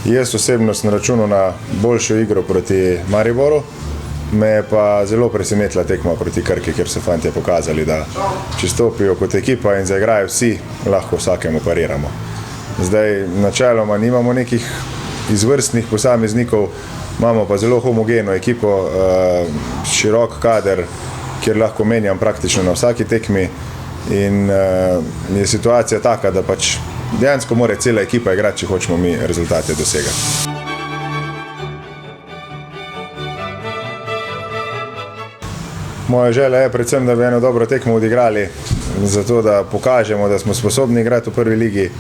Jaz osebno sem računal na boljšo igro proti Mariboru, me je pa zelo presenetila tekma proti Krki, kjer so fantje pokazali, da če stopijo kot ekipa in zaigrajo vsi, lahko vsakemu pariramo. Zdaj, načeloma nimamo nekih izvrstnih posameznikov, imamo pa zelo homogeno ekipo, širok kader, kjer lahko menjam praktično na vsaki tekmi in je situacija taka, da pač dejansko mora cela ekipa igrati, če hočemo mi rezultate dosegati. Moja želja je predvsem, da bi eno dobro tekmo odigrali, zato da pokažemo, da smo sposobni igrati v prvi ligi.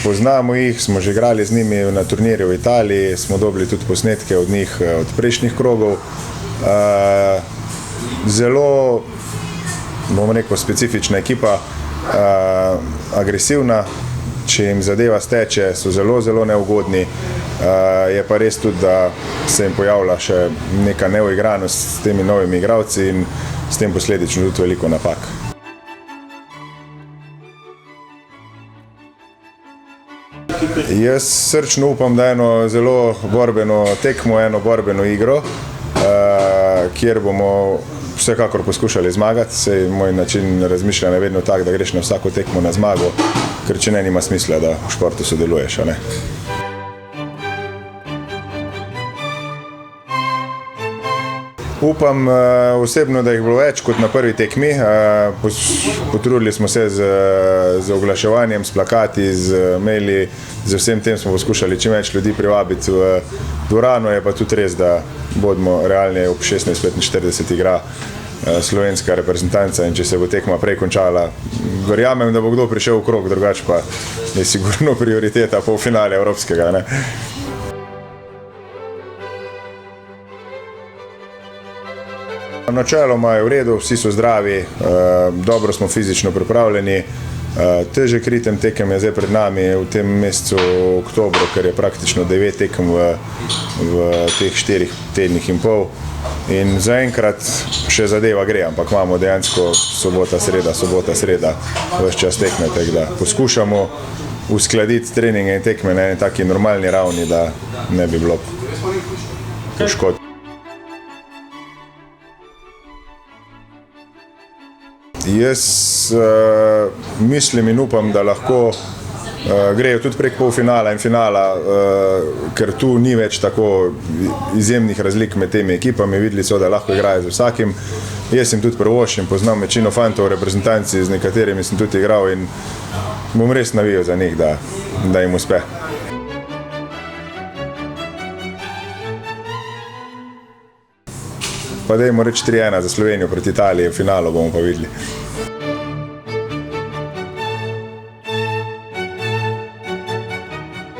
Poznamo jih, smo že igrali z njimi na turnirju v Italiji, smo dobili tudi posnetke od njih od prejšnjih krogov. Zelo, bomo rekel, specifična ekipa, agresivna, če jim zadeva steče, so zelo neugodni. Je pa res tudi, da se jim pojavlja še neka neuigranost s temi novimi igralci in s tem posledično tudi veliko napak. Jaz srčno upam, da eno zelo borbeno tekmo, eno borbeno igro, kjer bomo vsekakor poskušali zmagati. Saj moj način razmišljanja je vedno tak, da greš na vsako tekmo na zmago, ker če ne, nima smisla, da v športu sodeluješ, a ne. Upam osebno, da jih bilo več kot na prvi tekmi. Potrudili smo se z oglaševanjem, s plakati, z maili, z vsem tem smo poskušali čim več ljudi privabiti v dvorano. Je pa tudi res, da bodimo realni, ob 16:45 igra slovenska reprezentanca in če se bo tekma prej končala, verjamem, da bo kdo prišel v krog, drugače pa je sigurno prioriteta polfinale evropskega, ne. Načeloma je v redu, vsi so zdravi, dobro smo fizično pripravljeni. Težek ritem tekem je zdaj pred nami v tem mesecu oktobru, ker je praktično 9 tekem v teh 4 tednih in pol. In zaenkrat še zadeva gre, ampak imamo dejansko sobota, sreda, ves čas tekme, tako da poskušamo uskladiti treninge in tekme na eni taki normalni ravni, da ne bi bilo poškodb. Jaz mislim in upam, da lahko grejo tudi prek polfinala in finala, ker tu ni več tako izjemnih razlik med temi ekipami. Videli so, da lahko igrajo z vsakim. Jaz sem tudi prvoščim, poznam večino fantov v reprezentanci, z nekaterimi sem tudi igral in bom res navijal za njih, da jim uspe. Pa dajmo reči 3:1 za Slovenijo proti Italiji, v finalu bomo pa videli.